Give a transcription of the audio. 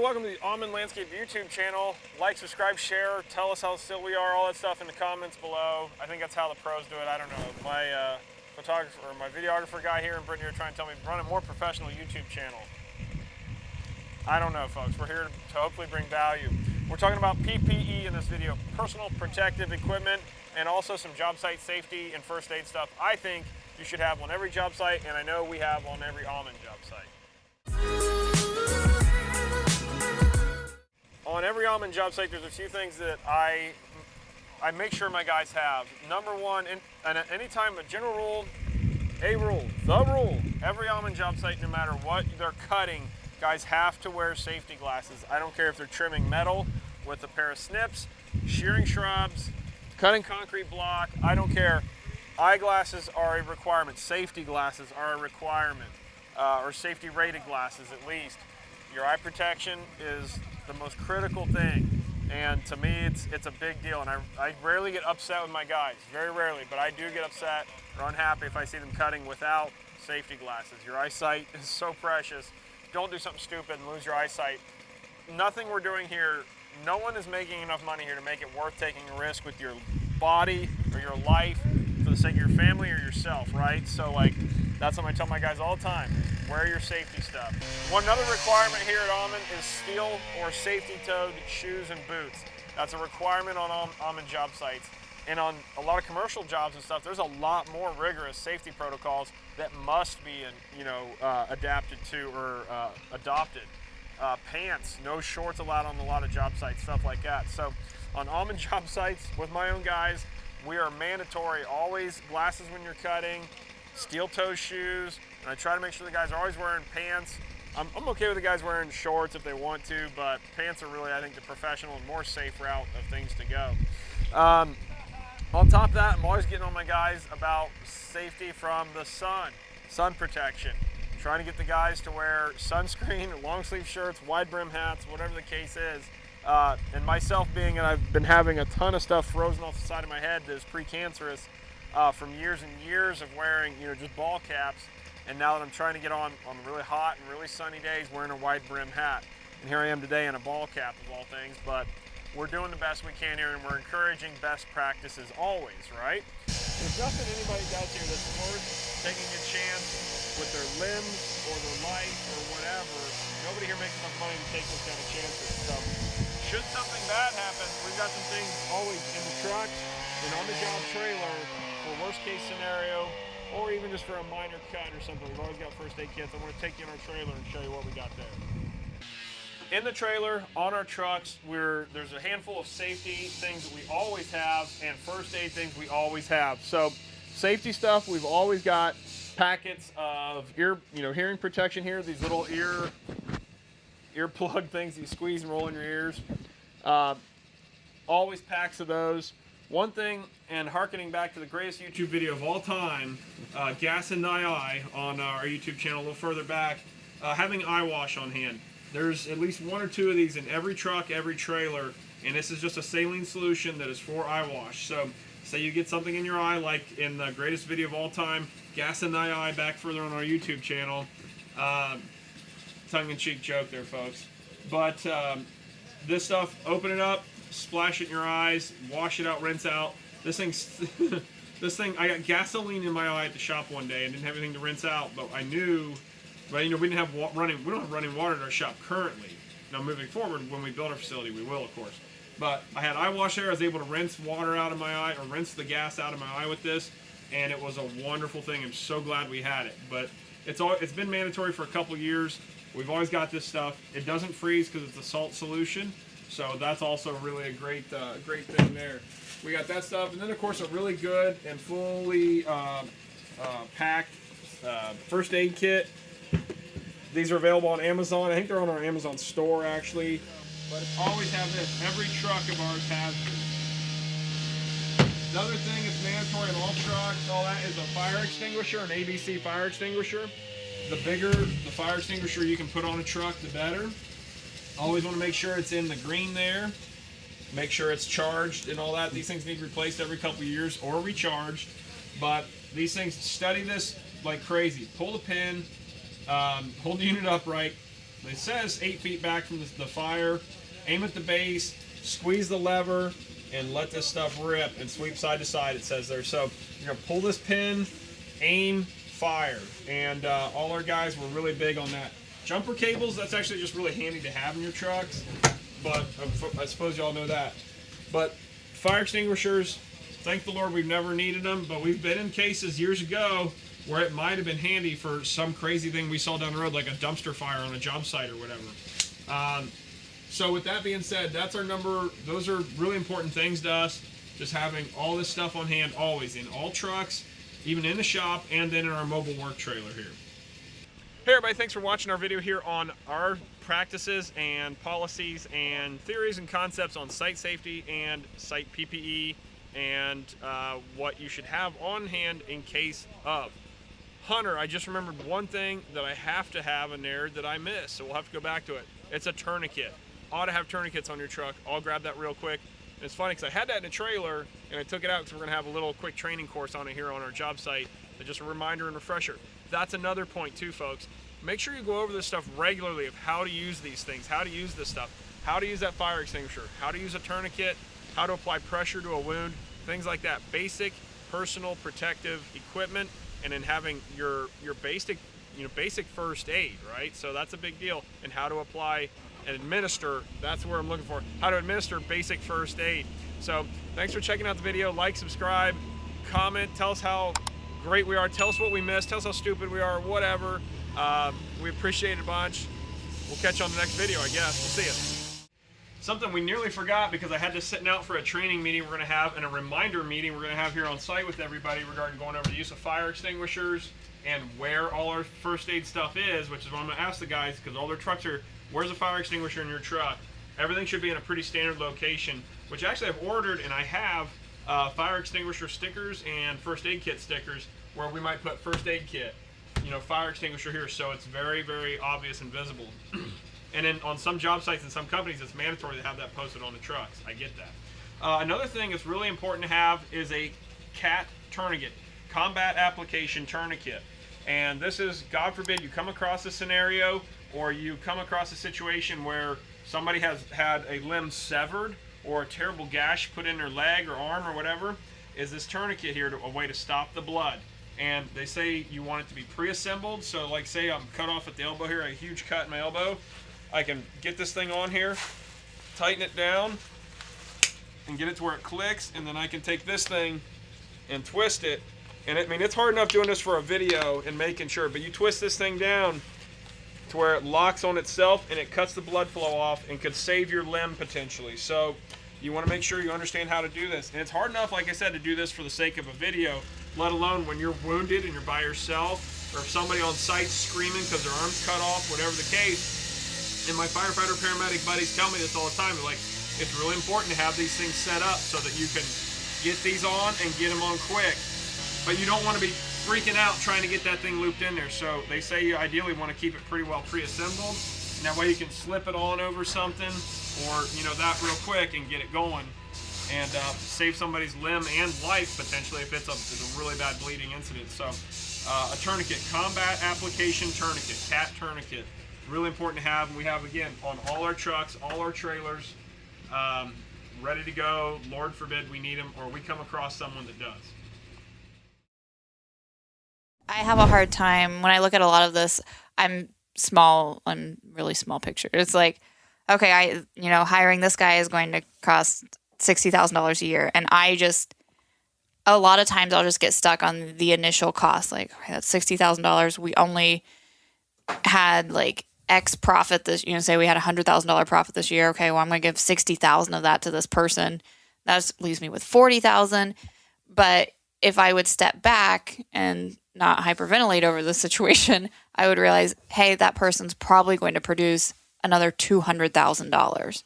welcome to the Auman Landscape YouTube channel. Like, subscribe, share, tell us how still we are, all that stuff in the comments below. I think that's how the pros do it. I don't know. My photographer or my videographer guy here in Brittany are trying to tell me to run a more professional YouTube channel. I don't know, folks. We're here to hopefully bring value. We're talking about PPE in this video, personal protective equipment, and also some job site safety and first aid stuff I think you should have on every job site, and I know we have on every Auman job site. On every Auman job site, there's a few things that I make sure my guys have. Number one, and anytime a general rule, the rule, every Auman job site, no matter what they're cutting, guys have to wear safety glasses. I don't care if they're trimming metal with a pair of snips, shearing shrubs, cutting concrete block, I don't care. Eyeglasses are a requirement. Safety glasses are a requirement, or safety rated glasses at least. Your eye protection is the most critical thing, and to me it's a big deal, and I rarely get upset with my guys, very rarely, but I do get upset or unhappy if I see them cutting without safety glasses. Your eyesight is so precious. Don't do something stupid and lose your eyesight. Nothing we're doing here, no one is making enough money here to make it worth taking a risk with your body or your life for the sake of your family or yourself, right? So like, that's what I tell my guys all the time, is wear your safety stuff. One other requirement here at Auman is steel or safety-toed shoes and boots. That's a requirement on Auman job sites. And on a lot of commercial jobs and stuff, there's a lot more rigorous safety protocols that must be, adapted to or adopted. Pants, no shorts allowed on a lot of job sites, stuff like that. So on Auman job sites with my own guys, we are mandatory, always glasses when you're cutting, steel-toe shoes, and I try to make sure the guys are always wearing pants. I'm okay with the guys wearing shorts if they want to, but pants are really, I think, the professional and more safe route of things to go. On top of that, I'm always getting on my guys about safety from the sun protection. Trying to get the guys to wear sunscreen, long sleeve shirts, wide brim hats, whatever the case is. And myself being, and I've been having a ton of stuff frozen off the side of my head that is precancerous from years and years of wearing, just ball caps. And now that I'm trying to get on really hot and really sunny days, wearing a wide brim hat. And here I am today in a ball cap of all things, but we're doing the best we can here, and we're encouraging best practices always, right? There's nothing anybody does here that's worth taking a chance with their limbs or their life or whatever. Nobody here makes enough money to take those kind of chances. So should something bad happen, we've got some things always in the truck and on the job trailer for worst case scenario, or even just for a minor cut or something. We've always got first aid kits. I'm going to take you in our trailer and show you what we got there. In the trailer, on our trucks, there's a handful of safety things that we always have and first aid things we always have. So safety stuff, we've always got packets of hearing protection here, these little ear plug things you squeeze and roll in your ears. Always packs of those. One thing, and hearkening back to the greatest YouTube video of all time, Gas and Eye on our YouTube channel a little further back, having eye wash on hand. There's at least one or two of these in every truck, every trailer, and this is just a saline solution that is for eye wash. So say you get something in your eye, like in the greatest video of all time, Gas and Eye, back further on our YouTube channel. Tongue-in-cheek joke there, folks. But this stuff, open it up, splash it in your eyes, wash it out, rinse out. This thing, I got gasoline in my eye at the shop one day and didn't have anything to rinse out, but I knew. But we didn't have we don't have running water in our shop currently. Now moving forward, when we build our facility, we will, of course. But I had eye wash there. I was able to rinse water out of my eye, or rinse the gas out of my eye with this, and it was a wonderful thing. I'm so glad we had it. But it's been mandatory for a couple years. We've always got this stuff. It doesn't freeze because it's a salt solution, so that's also really a great thing there. We got that stuff, and then of course a really good and fully packed first aid kit. These are available on Amazon. I think they're on our Amazon store, actually. But always have this. Every truck of ours has this. Another thing that's mandatory in all trucks, all that, is a fire extinguisher, an ABC fire extinguisher. The bigger the fire extinguisher you can put on a truck, the better. Always want to make sure it's in the green there. Make sure it's charged and all that. These things need replaced every couple of years or recharged. But these things, study this like crazy. Pull the pin. Hold the unit upright, it says 8 feet back from the fire. Aim at the base, squeeze the lever, and let this stuff rip and sweep side to side, it says there. So you're going to pull this pin, aim, fire. And all our guys were really big on that. Jumper cables, that's actually just really handy to have in your trucks. But I suppose y'all know that. But fire extinguishers, thank the Lord we've never needed them, but we've been in cases years ago where it might have been handy for some crazy thing we saw down the road, like a dumpster fire on a job site or whatever. So with that being said, that's our number. Those are really important things to us. Just having all this stuff on hand always in all trucks, even in the shop, and then in our mobile work trailer here. Hey everybody, thanks for watching our video here on our practices and policies and theories and concepts on site safety and site PPE and what you should have on hand in case of. Hunter, I just remembered one thing that I have to have in there that I missed, so we'll have to go back to it. It's a tourniquet. Ought to have tourniquets on your truck. I'll grab that real quick. And it's funny because I had that in a trailer and I took it out because we're going to have a little quick training course on it here on our job site. But just a reminder and refresher. That's another point too, folks. Make sure you go over this stuff regularly of how to use these things, how to use this stuff, how to use that fire extinguisher, how to use a tourniquet, how to apply pressure to a wound, things like that. Basic personal protective equipment, and then having your basic first aid, right? So that's a big deal. And how to apply and administer, that's where I'm looking for, how to administer basic first aid. So thanks for checking out the video. Like, subscribe, comment, tell us how great we are, tell us what we missed, tell us how stupid we are, whatever. We appreciate it a bunch. We'll catch you on the next video, I guess. We'll see you. Something we nearly forgot because I had to sit out for a training meeting we're going to have and a reminder meeting we're going to have here on site with everybody regarding going over the use of fire extinguishers and where all our first aid stuff is, which is what I'm going to ask the guys because all their trucks are, where's a fire extinguisher in your truck? Everything should be in a pretty standard location, which actually I've ordered, and I have fire extinguisher stickers and first aid kit stickers where we might put first aid kit, you know, fire extinguisher here, so it's very, very obvious and visible. And then on some job sites and some companies, it's mandatory to have that posted on the trucks. I get that. Another thing that's really important to have is a CAT tourniquet, combat application tourniquet. And this is, God forbid, you come across a scenario or you come across a situation where somebody has had a limb severed or a terrible gash put in their leg or arm or whatever, is this tourniquet here a way to stop the blood. And they say you want it to be pre-assembled, so like say I'm cut off at the elbow here, a huge cut in my elbow, I can get this thing on here, tighten it down, and get it to where it clicks, and then I can take this thing and twist it. And I mean, it's hard enough doing this for a video and making sure, but you twist this thing down to where it locks on itself and it cuts the blood flow off and could save your limb potentially. So you want to make sure you understand how to do this. And it's hard enough, like I said, to do this for the sake of a video, let alone when you're wounded and you're by yourself, or if somebody on site's screaming because their arm's cut off, whatever the case. And my firefighter paramedic buddies tell me this all the time. They're like, it's really important to have these things set up so that you can get these on and get them on quick. But you don't want to be freaking out trying to get that thing looped in there. So they say you ideally want to keep it pretty well pre-assembled. And that way you can slip it on over something or, you know, that real quick and get it going. And save somebody's limb and life potentially if it's a really bad bleeding incident. So a tourniquet, combat application tourniquet, CAT tourniquet, really important to have. And we have, again, on all our trucks, all our trailers, ready to go. Lord forbid we need them or we come across someone that does. I have a hard time when I look at a lot of this. I'm really small picture. It's like, okay, hiring this guy is going to cost $60,000 a year. And a lot of times I'll just get stuck on the initial cost. Like, okay, that's $60,000. We only had like X profit this, say we had $100,000 profit this year. Okay, well, I'm going to give $60,000 of that to this person. That leaves me with $40,000. But if I would step back and not hyperventilate over the situation, I would realize, hey, that person's probably going to produce another $200,000.